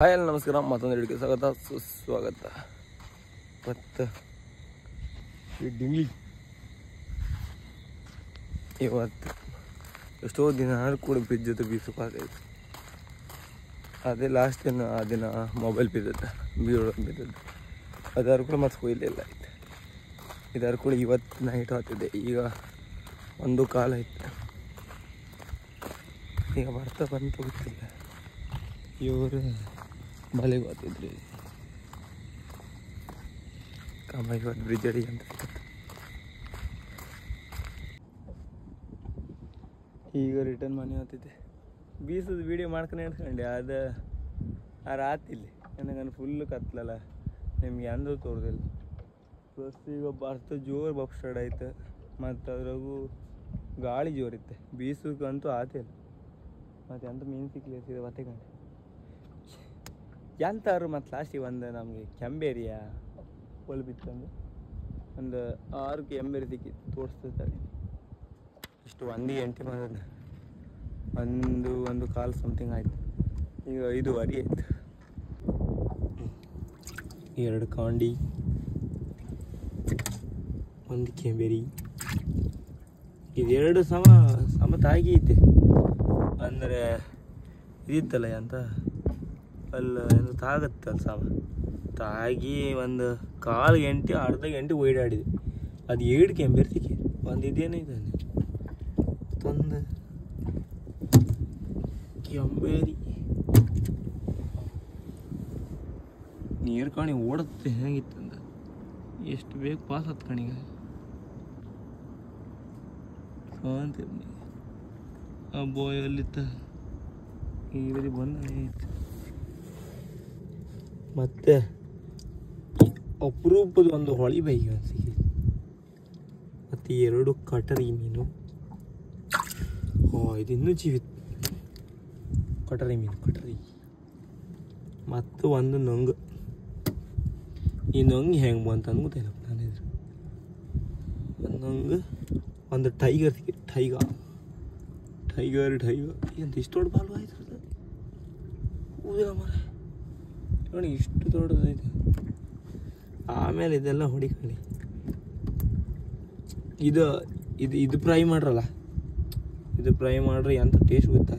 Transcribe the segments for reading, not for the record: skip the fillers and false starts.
Hi ಎಲ್ಲ ನಮಸ್ಕಾರ. ಮತ್ತೊಂದು ಹಿಡಿಕೆ ಸ್ವಾಗತ ಸುಸ್ವಾಗತ. ಮತ್ತು ಈ ಡಿಂಗ್ಲಿ ಇವತ್ತು ಎಷ್ಟೋ ದಿನ ಕೂಡ ಬ್ರಿಡ್ಜ್ ಜೊತೆ ಬೀಸೋಕ್ಕಾಗೈತೆ. ಅದೇ ಲಾಸ್ಟ್ ದಿನ ಆ ದಿನ ಮೊಬೈಲ್ ಬಿದ್ದದ್ದು, ಬಿದ್ದದ್ದು. ಅದಾರು ಕೂಡ ಮತ್ತೆ ಕೊಯ್ಲಿಲ್ಲ ಐತೆ. ಇದಾರು ಕೂಡ ಇವತ್ತು ನೈಟ್ ಆಗ್ತಿದೆ. ಈಗ 1:15 ಐತೆ. ಈಗ ಬರ್ತಾ ಬಂತು ಗೊತ್ತಿಲ್ಲ. ಇವರು ಮಳೆಗೆ ಹೋಗ್ತಿದ್ರಿ ಕಮ್ಮ. ಇವತ್ತು ಬ್ರಿಡ್ಜ್ ಅಡಿ ಅಂತ ಈಗ ರಿಟರ್ನ್ ಮನೆ ಹೋಗ್ತಿದ್ದೆ. ಬೀಸದ ವೀಡಿಯೋ ಮಾಡ್ಕೊಂಡು ಹೇಳ್ಕೊಂಡೆ. ಅದು ಆ ರಾತಿಲ್ಲಿ ನನಗನ್ನು ಫುಲ್ಲು ಕತ್ಲಲ್ಲ, ನಿಮ್ಗೆ ಅಂದು ತೋರ್ದಿಲ್ಲ. ಪ್ಲಸ್ ಈಗ ಬರ್ತ ಜೋರು ಬಪ್ ಸ್ಟಾರ್ಟ್ ಆಯ್ತು. ಮತ್ತು ಅದ್ರಾಗೂ ಗಾಳಿ ಜೋರಿತ್ತೆ. ಬೀಸಕ್ಕಂತೂ ಆತಿಲ್ಲ. ಮತ್ತು ಎಂತ ಮೀನು ಸಿಕ್ಲಿ ಸೀದಾ ಮತ್ತೆ ಕಂಡು ಎಂತಾರು. ಮತ್ತು ಲಾಸ್ಟಿಗೆ ಒಂದು ನಮಗೆ ಕೆಂಬೇರಿಯ ಹೊಲ್ ಬಿತ್ತಂದು ಒಂದು 6 ಕೆಂಬೇರಿ ಸಿಕ್ಕಿತ್ತು. ತೋರಿಸ್ತಾರೆ ಇಷ್ಟು 1 ಗಂಟೆ ಮಾಡಿದ್ರೆ 1:15 ಸಮಥಿಂಗ್ ಆಯಿತು. ಈಗ 5:15 ಆಯ್ತು. 2 ಕಾಂಡಿ, 1 ಕೆಂಬೇರಿ, ಇದೆರಡು ಸಮತಾಗಿ ಐತೆ. ಅಂದರೆ ಇದಿತ್ತಲ್ಲ ಅಂತ ಅಲ್ಲ ಏನು ತಾಗತ್ತಲ್ಲ ತಾಗಿ ಒಂದು 1/4 ಗಂಟೆ ಅರ್ಧ ಗಂಟೆ ಓಡಾಡಿದೆ. ಅದು 7 ಕೆಂಬೇರಿ ಸಿಕ್ಕಿ. ಒಂದು ಇದೇನೇ ಇದ್ದಾನೆ ತಂದು ಕೆಂಬೇರಿ ನೀರು ಕಾಣಿ ಓಡುತ್ತೆ. ಹೇಗಿತ್ತಂದ ಎಷ್ಟು ಬೇಕು ಪಾಸ್ ಹತ್ತು ಕಣಿಗ ಆ ಬೋಯ್ ಅಲ್ಲಿತ್ತ ಇದರಲ್ಲಿ ಬಂದ. ಮತ್ತೆ ಅಪರೂಪದ ಒಂದು ಹೊಳಿ ಬೈ ಸಿಕ್ಕಿ. ಮತ್ತು 2 ಕಟರಿ ಮೀನು. ಇದು ಇನ್ನೂ ಜೀವಿತ ಕಟರಿ ಮೀನು, ಕಟರಿ. ಮತ್ತು 1 ನೊಂಗು. ಈ ನೊಂಗು ಹೆಂಗೆ ಬಂತು ಅಂತ ಗೊತ್ತಿಲ್ಲಪ್ಪ. ನಾನಿದ್ರು 1 ನೊಂಗು, 1 ಟೈಗರ್ ಸಿಕ್ಕಿ. ಟೈಗರ್ ಎಂತ ಇಷ್ಟು ದೊಡ್ಡ ಬಾಲು ಆಯ್ತು. ಊದಿಲ್ಲ ಮರ ನೋಡಿ, ಇಷ್ಟು ದೊಡ್ಡದೈತೆ. ಆಮೇಲೆ ಇದೆಲ್ಲ ಹೊಡಿಕೊಳ್ಳಿ. ಇದು ಫ್ರೈ ಮಾಡ್ರಲ್ಲ, ಇದು ಫ್ರೈ ಮಾಡ್ರೆ ಎಂತ ಟೇಸ್ಟ್ ಗೊತ್ತಾ.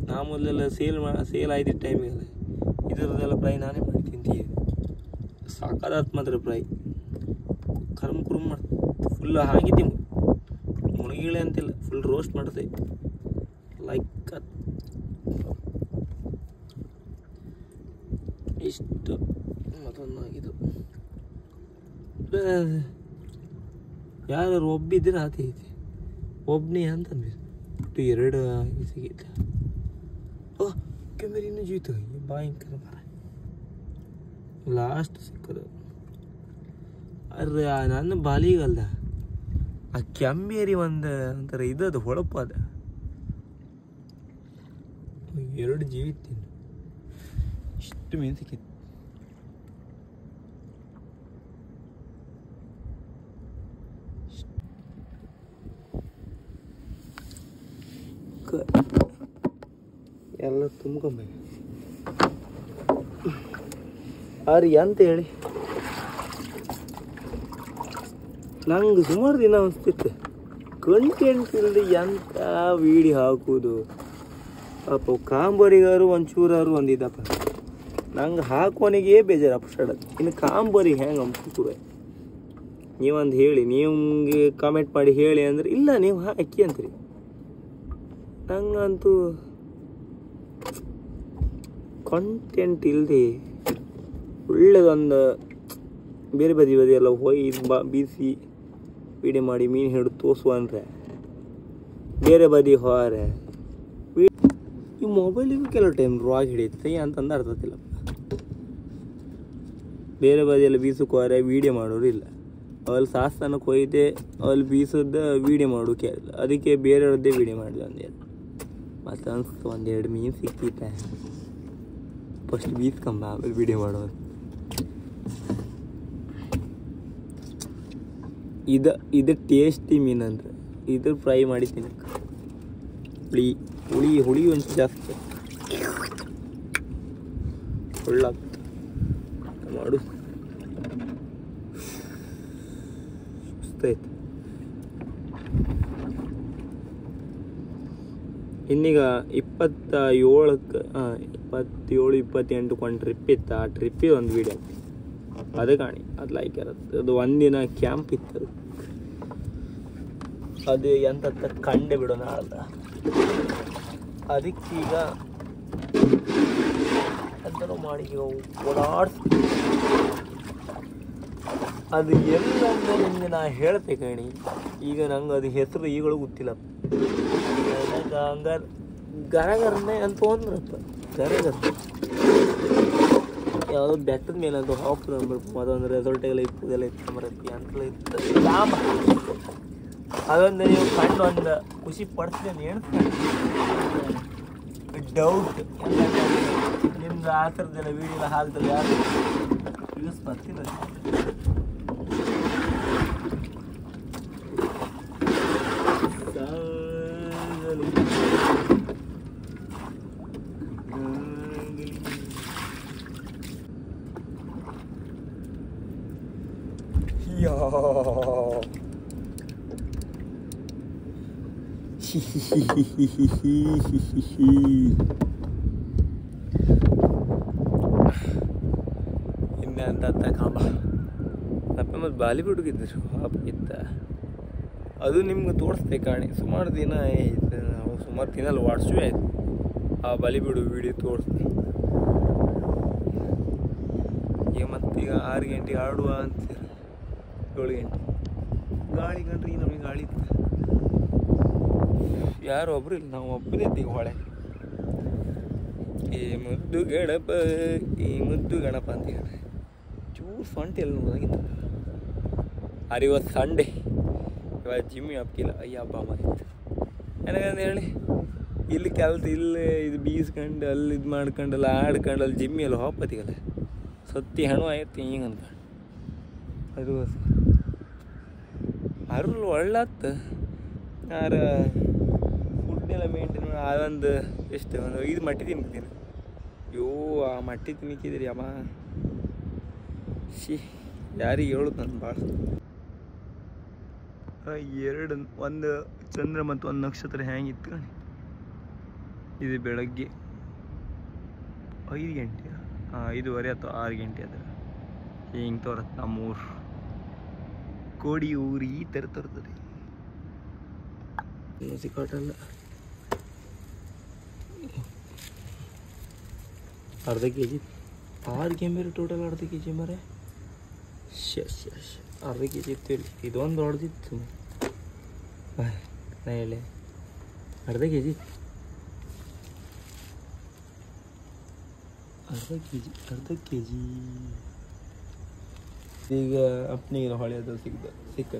ನಾ ಮೊದಲೆಲ್ಲ ಸೇಲ್ ಆಯ್ತು ಟೈಮಿಗೆ ಇದರದೆಲ್ಲ ಫ್ರೈ ನಾನೇ ಮಾಡಿ ತಿಂತೀವಿ. ಸಾಕಾದ ಮಾತ್ರ ಫ್ರೈ ಕುರುಮ್ ಮಾಡ್ತೀವಿ. ಫುಲ್ ಹಾಕಿದ್ದೀವಿ, ಮುಳುಗಿಳೆ ಅಂತಿಲ್ಲ, ಫುಲ್ ರೋಸ್ಟ್ ಮಾಡ್ತೇವೆ. ಲೈಕ್ ಇಷ್ಟು ಮತ್ತೊಂದಾಗಿದ್ದು. ಯಾರು ಒಬ್ಬಿದ್ರೆ ಆತೈತಿ, ಒಬ್ಬನೇ ಅಂತಂದ್ರೆ 2 ಸಿಗೈತೆ. ಕೆಂಬೇರಿ ಇನ್ನೂ ಜೀವಿತು. ಭಯಂಕರ ಮರ ಲಾಸ್ಟ್ ಸಿಕ್ಕದು. ಅರೆ ನನ್ನ ಬಾಲಿಗಲ್ದ ಆ ಕೆಂಬೇರಿ ಒಂಥರ ಇದದು ಹೊಳಪು. ಅದ 2 ಜೀವಿತೀನಿ. ಇಷ್ಟು ಮೀನು ಸಿಕ್ಕಿತ್ತು. ಎಲ್ಲ ತುಂಬ್ಕೊಂಬೇಕು. ಆದ್ರೆ ಎಂತ ಹೇಳಿ, ನಂಗೆ ಸುಮಾರು ದಿನ ಅನಿಸ್ತಿತ್ತು ಕಂಟೆಂಟ್ ಇಲ್ಲದೆ ಎಂತ ವೀಡಿಯೋ ಹಾಕೋದು. ಪಾಪ ಕಾಂಬರಿಗಾರು ಒಂಚೂರಾರು ಒಂದಿದ್ದಪ್ಪ. ನಂಗೆ ಹಾಕೋನಿಗೆ ಬೇಜಾರಪ್ಪ ಸ್ಟಾರ್ಟ್. ಇನ್ನು ಕಾಂಬರಿ ಹೆಂಗೆ ಅನ್ಸುತ್ತವೆ ನೀವೊಂದು ಹೇಳಿ, ನಿಮ್ಗೆ ಕಾಮೆಂಟ್ ಮಾಡಿ ಹೇಳಿ ಅಂದ್ರೆ ಇಲ್ಲ ನೀವು ಹಾಕಿ ಅಂತೀರಿ. ನಂಗಂತೂ ಕಂಟೆಂಟ್ ಇಲ್ಲದೆ ಒಳ್ಳೆದೊಂದು ಬೇರೆ ಬದಿ ಎಲ್ಲ ಹೋಗಿ ಬೀಸಿ ವೀಡಿಯೋ ಮಾಡಿ ಮೀನು ಹಿಡಿದು ತೋರಿಸುವ ಅಂದರೆ ಬೇರೆ ಬದಿ ಹೋರೆ. ಈ ಮೊಬೈಲಿಗೂ ಕೆಲವು ಟೈಮ್ ರಾಗ್ ಹಿಡಿಯುತ್ತೆ ಅಂತಂದು ಅರ್ಥತಿಲ್ಲ. ಬೇರೆ ಬದಿಯೆಲ್ಲ ಬೀಸಕ್ಕೆ ಹೋರೆ ವೀಡಿಯೋ ಮಾಡೋರು ಇಲ್ಲ. ಅಲ್ಲಿ ಸಾಸ್ತನಕ್ಕೆ ಹೋಯ್ದೆ, ಅಲ್ಲಿ ಬೀಸದ ವೀಡಿಯೋ ಮಾಡೋಕೆ ಇಲ್ಲ. ಅದಕ್ಕೆ ಬೇರೆಯವ್ರದ್ದೇ ವೀಡಿಯೋ ಮಾಡಿದೆ. 1-2 ಮತ್ತು ಅನ್ಸುತ್ತೆ 1-2 ಮೀನು ಸಿಕ್ಕಿತ್ತೆ. ಫಸ್ಟ್ ಬೀಸ್ಕೊಂಬ ಆಮೇಲೆ ವೀಡಿಯೋ ಮಾಡೋದು. ಇದು ಟೇಸ್ಟಿ ಮೀನು ಅಂದರೆ ಇದು ಫ್ರೈ ಮಾಡಿ ತಿನ್ನಕ್ಕೆ. ಹುಳಿ ಒಂಚೂರು ಜಾಸ್ತಿ. ಒಳ್ಳಾಗ್ತದೆ ಮಾಡು. ಸುಸ್ತಾಯ್ತು. ಇನ್ನೀಗ 27-28 ಕೊಂಡು ಟ್ರಿಪ್ ಇತ್ತು. ಆ ಟ್ರಿಪ್ಪಿಗೆ ಒಂದು ವೀಡಿಯೋ ಆಗ್ತದೆ, ಅದು ಕಾಣಿ, ಅದು ಲೈಕ್ ಇರುತ್ತೆ. ಅದು ಒಂದಿನ ಕ್ಯಾಂಪ್ ಇತ್ತು, ಅದು ಎಂತ ಕಂಡೆ ಬಿಡೋಣ ಅಲ್ಲ. ಅದಕ್ಕೀಗ ಅದನ್ನು ಮಾಡಿ ಓಡಾಡ್ಸ್ ಅದು ಎಲ್ಲಂದ್ರೆ ನಿಮಗೆ ನಾ ಹೇಳ್ತೆ ಕಣಿ. ಈಗ ನಂಗೆ ಅದು ಹೆಸರು ಈಗಳು ಗೊತ್ತಿಲ್ಲ. ಹಂಗಾರೆ ಗರಗರನೆ ಅಂತ ಅಂದ್ರಪ್ಪ, ಗರಗರ ಯಾವುದೋ ಬೆಟ್ಟದ ಮೇಲೆ ಅಂತ ಹಾಕ್ತದೆ ಅಂದ್ಬಿಟ್ಟು. ಅದೊಂದು ರೆಸಾರ್ಟೆಲ್ಲ ಇಪ್ಪದೆಲ್ಲ ಇತ್ತು ಮರತ್ತಿ ಅಂತಲೇ ಇತ್ತು. ಅದೊಂದು ನೀವು ಕಂಡು ಒಂದು ಖುಷಿ ಪಡ್ತೀನಿ ಹೇಳ್ತೀನಿ. ಡೌಟ್ ನಿಮ್ದು ಆ ಥರದ್ದೆಲ್ಲ ವೀಡಿಯೋ ಹಾಕ್ದಲ್ಲಿ ಯಾರು ಯೂಸ್ ಬರ್ತಿಲ್ಲ. ಇನ್ನಂತ ಕಾಮ ಅಪ್ಪ ಮತ್ತು ಬಾಲಿವುಡ್ ಹೋಗಿದ್ರು ಹಾಪಿತ್ತ. ಅದು ನಿಮ್ಗೆ ತೋರಿಸ್ತೆ ಕಾಣಿ. ಸುಮಾರು ದಿನ ಆಯ್ತು, ನಾವು ಸುಮಾರು ದಿನ ಅಲ್ಲ ವಾಟ್ಸೂ ಆಯ್ತು ಆ ಬಾಲಿವುಡ್ ವೀಡಿಯೋ ತೋರಿಸ್ತೆ. ಈಗ ಮತ್ತೀಗ 6 ಗಂಟೆಗೆ ಆಡುವ ಅಂತೀರ, 7 ಗಂಟೆ ಗಾಳಿ ಕಂಡ್ರಿ ನಮಗೆ ಗಾಳಿ ಇತ್ತು. ಯಾರು ಒಬ್ರು ಇಲ್ಲ, ನಾವು ಒಬ್ಬನೇ ಇದ್ದೀವಿ ಹೊಳೆ. ಈ ಮುದ್ದು ಗಣಪ ಅಂತ ಹೇಳಿ ಚೂರು ಸೊಂಟ ಎಲ್ಲ ನೋದಾಗಿತ್ತು. ಅರೆ ಇವತ್ತು ಸಂಡೇ, ಇವತ್ತು ಜಿಮ್ಮಿ ಹಬ್ಕಿಲ್ಲ. ಅಯ್ಯ ಹಬ್ಬ ಮಾಡಿತ್ತು ನನಗಂತ ಹೇಳಿ. ಇಲ್ಲಿ ಕೆಲಸ ಇಲ್ಲಿ ಇದು ಬೀಸ್ಕೊಂಡು ಅಲ್ಲಿ ಇದು ಮಾಡ್ಕೊಂಡಲ್ಲ ಆಡ್ಕೊಂಡು ಅಲ್ಲಿ ಜಿಮ್ಮಿ ಎಲ್ಲ ಹೋಗ್ಪತ್ತಿಗಲ್ಲ ಸತ್ತಿ ಹಣ್ಣು ಆಯ್ತು ಹಿಂಗೆ ಅಂದ್ಕೊಂಡು. ಅದು ಅರ್ಲ್ ಒಳ್ಳತ್ತು. ಯಾರ ಫುಡ್ನೆಲ್ಲ ಮೇಂಟೈನ್ ಮಾಡಿ ಅದೊಂದು ಎಷ್ಟು ಒಂದು 5 ಮಟ್ಟಿ ತಿನ್ತೀನಿ. ಅಯ್ಯೋ ಆ ಮಟ್ಟಿ ತಿನ್ನಿಕ್ಕಿದ್ರಿ ಅಮ್ಮ, ಯಾರಿಗೆ ಹೇಳುದು ನಾನು ಭಾಳ. 2 ಒಂದು ಚಂದ್ರ ಮತ್ತು ಒಂದು ನಕ್ಷತ್ರ ಹೆಂಗಿತ್ತು ಕಣಿ. ಇದು ಬೆಳಗ್ಗೆ 5 ಗಂಟೆ 5:30 ಅಥವಾ 6 ಗಂಟೆ ಅದ್ರ ಹಿಂಗೆ ತೋರತ್ತೆ. ನಮ್ಮೂರು ಕೋಡಿ ಊರು ಈ ಥರ ತೋರ್ತದೆ. ಸಿಕ್ಕಾಟಲ್ಲ ಅರ್ಧ ಕೆ ಜಿ 6 ಕೆಂಬೇರು ಟೋಟಲ್ ಅರ್ಧ ಕೆ ಜಿ ಮರೆ. ಅರ್ಧ ಕೆ ಜಿ ಇತ್ತು ಇಲ್ಲಿ. ಇದೊಂದು ಹೊಡೆದಿತ್ತು ನಾ ಹೇಳಿ ಅರ್ಧ ಕೆ ಜಿ ಈಗ ಅಪ್ಪನಿಗೆ ಹೊಳೆಯೋದು ಸಿಕ್ಕ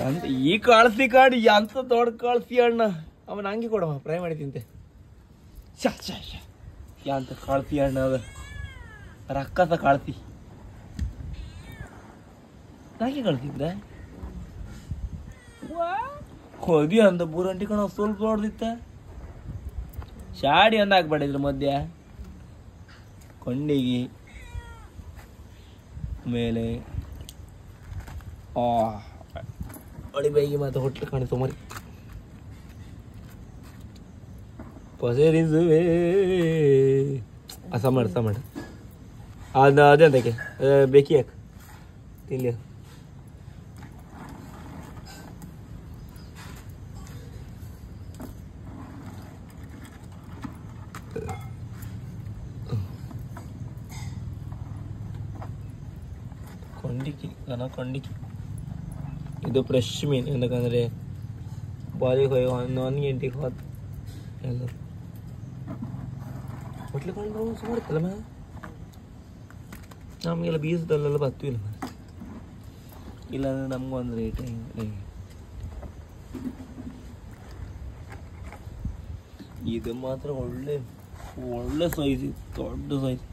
ಎಂತ ಈ ಕಾಳಿಸಿ ಕಾಡು ಎಂತ ದೊಡ್ಡ ಕಾಳಿಸಿ ಅಣ್ಣ. ಅವನ ಹಂಗೆ ಕೊಡವ ಫ್ರೈ ಮಾಡಿ ತಿಂತೆ. ಎಂತ ಕಾಳಿಸಿ ಅಣ್ಣ ಅದ ರಕ್ಕಸ ಕಾಳಿಸಿ. ನಾಕೆ ಕಳ್ಸಿದ್ದ ಹೋಗಿ ಅಂತ ಬೂರಂಟಿ ಕಣ ಸ್ವಲ್ಪ ಹೊಡೆದಿತ್ತ. ಶಾಡಿ ಒಂದು ಹಾಕ್ಬೇಡಿದ್ರ ಮಧ್ಯ ಕೊಂಡಿಗೆ ಮೇಲೆ ಅಳಿ ಬೈಗಿ ಮತ್ತೆ ಹೊಟ್ಟೆ ಕಾಣಿಸು ಮರಿ ಪಸರಿಸುವೆ ಸಮಾಡ ಅದಂತಕ್ಕೆ ಬೇಕಿ ಯಾಕೆ ತಿನ್ಲಿ. ಕೊಂಡಿಕ್ಕಿ ಇದು ಫ್ರೆಶ್ ಮೀನು. ಎಂತಕಂದರೆ ಬಾಲಿಗೆ ಹೋಗಿ 1 ಗಂಟೆಗೆ ಹೋದ ಎಲ್ಲರೂ ಹೊಟ್ಲೆ ಕೊಂಡು ಸುಮಾರುತ್ತಲ್ಲ ಮ ನಮಗೆಲ್ಲ ಬೀಸದಲ್ಲೆಲ್ಲ ಬತ್ತು ಇಲ್ಲ ಇಲ್ಲಾಂದ್ರೆ ನಮಗೊಂದು ರೇಟ್ ಇದು ಮಾತ್ರ ಒಳ್ಳೆ ಸೈಜ್, ದೊಡ್ಡ ಸೈಜ್.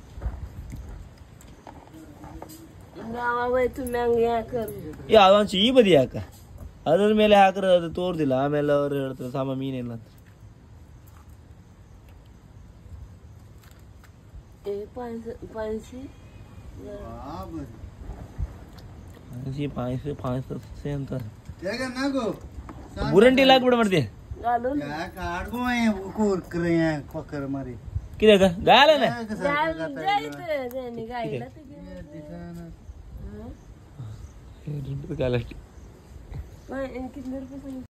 ಯಾವ್ದು ಈ ಬದಿ ಯಾಕ ಅದ್ರ ಮೇಲೆ ಹಾಕ್ರೆ ಅದು ತೋರ್ದಿಲ್ಲ. ಆಮೇಲೆ ಅವ್ರು ಹೇಳ್ತಾರೆ ಸಾಮ ಮೀನಿಲ್ಲ ಅಂತ. पाचशे ಅಂತ बुरंटी लागबड ಮಾಡ್ತಿ कित्याक गायला ना गायला